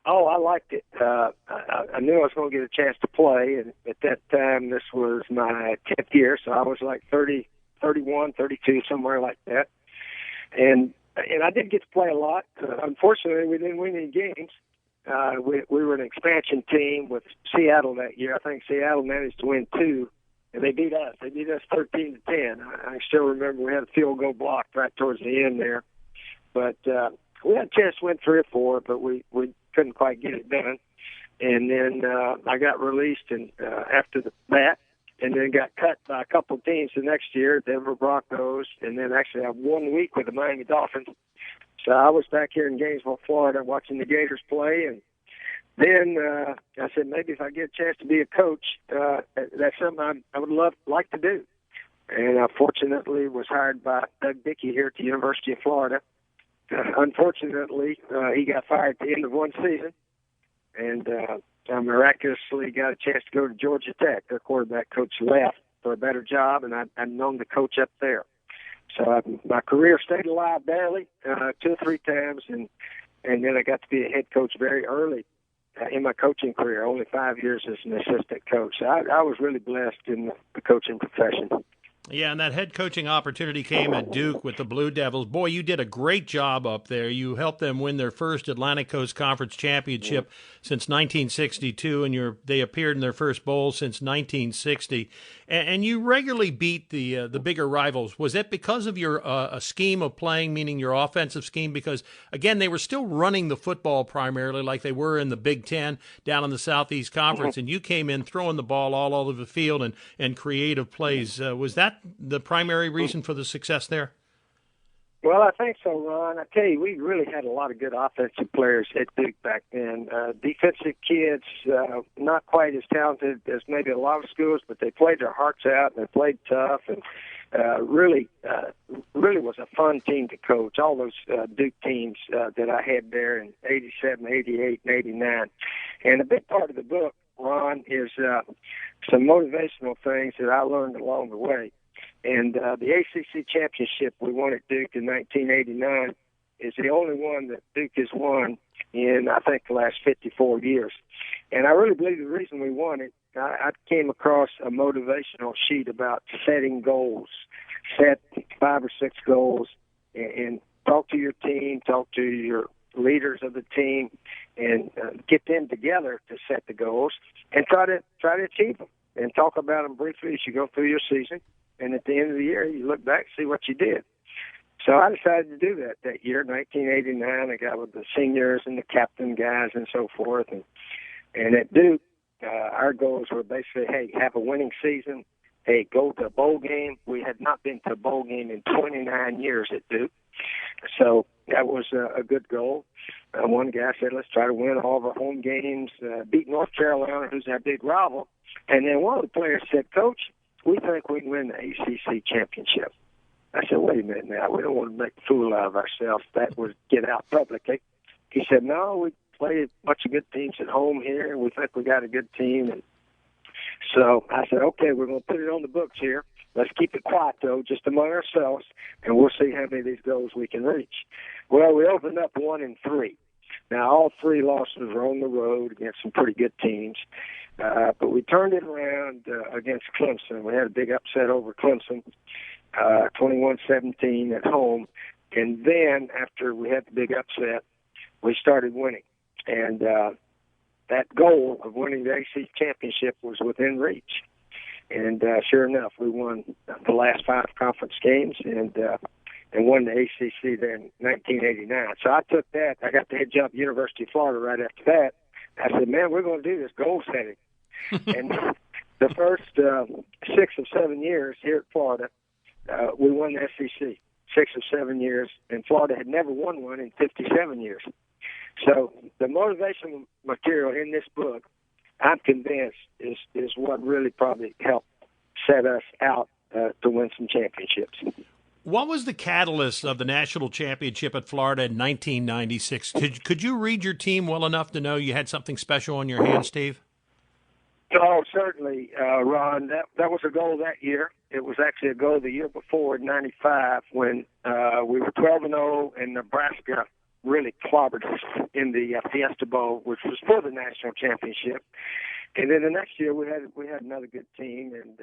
Oh, I liked it. I knew I was going to get a chance to play, and at that time, this was my 10th year, so I was like 30, 31, 32, somewhere like that. And I did get to play a lot. Unfortunately, we didn't win any games. We were an expansion team with Seattle that year. I think Seattle managed to win 2, and they beat us. They beat us 13-10. I still remember we had a field goal blocked right towards the end there. But we had a chance to win 3 or 4, but we couldn't quite get it done. And then I got released after that, and then got cut by a couple of teams the next year, Denver Broncos, and then actually I had 1 week with the Miami Dolphins. So I was back here in Gainesville, Florida, watching the Gators play, and then I said maybe if I get a chance to be a coach, that's something I would like to do. And I fortunately was hired by Doug Dickey here at the University of Florida. Unfortunately, he got fired at the end of one season, and I miraculously got a chance to go to Georgia Tech. Their quarterback coach left for a better job, and I'd known the coach up there. So my career stayed alive barely 2 or 3 times, and then I got to be a head coach very early in my coaching career, only 5 years as an assistant coach. So I was really blessed in the coaching profession. Yeah, and that head coaching opportunity came at Duke with the Blue Devils. Boy, you did a great job up there. You helped them win their first Atlantic Coast Conference championship since 1962, and they appeared in their first bowl since 1960. And you regularly beat the bigger rivals. Was it because of your scheme of playing, meaning your offensive scheme? Because, again, they were still running the football primarily like they were in the Big Ten down in the Southeast Conference, and you came in throwing the ball all over the field and creative plays. Was that the primary reason for the success there? Well, I think so, Ron. I tell you, we really had a lot of good offensive players at Duke back then. Defensive kids, not quite as talented as maybe a lot of schools, but they played their hearts out and they played tough, and really was a fun team to coach. All those Duke teams that I had there in '87, '88, and '89, and a big part of the book, Ron, is some motivational things that I learned along the way. And the ACC championship we won at Duke in 1989 is the only one that Duke has won in, I think, the last 54 years. And I really believe the reason we won it, I came across a motivational sheet about setting goals, set 5 or 6 goals, and talk to your team, talk to your leaders of the team, and get them together to set the goals and try to achieve them, and talk about them briefly as you go through your season. And at the end of the year, you look back and see what you did. So I decided to do that year, 1989. I got with the seniors and the captain guys and so forth. And at Duke, our goals were basically, hey, have a winning season. Hey, go to a bowl game. We had not been to a bowl game in 29 years at Duke. So that was a good goal. One guy said, let's try to win all of our home games, beat North Carolina, who's our big rival. And then one of the players said, Coach, we think we can win the ACC championship. I said, wait a minute now. We don't want to make a fool out of ourselves. That would get out publicly. He said, no, we play a bunch of good teams at home here, and we think we got a good team. And so I said, okay, we're going to put it on the books here. Let's keep it quiet, though, just among ourselves, and we'll see how many of these goals we can reach. Well, we opened up 1-3. Now, all 3 losses were on the road against some pretty good teams. But we turned it around against Clemson. We had a big upset over Clemson, 21-17 at home. And then after we had the big upset, we started winning. And that goal of winning the ACC championship was within reach. And sure enough, we won the last 5 conference games and won the ACC there in 1989. So I took that. I got the head job at the University of Florida right after that. I said, man, we're going to do this goal setting. And the first 6 or 7 years here at Florida, we won the SEC. 6 or 7 years, and Florida had never won one in 57 years. So the motivational material in this book, I'm convinced, is what really probably helped set us out to win some championships. What was the catalyst of the national championship at Florida in 1996? Could you read your team well enough to know you had something special on your hands, Steve? Oh, certainly, Ron. That was a goal that year. It was actually a goal the year before in '95 when we were 12-0 and Nebraska really clobbered us in the Fiesta Bowl, which was for the national championship. And then the next year we had another good team, and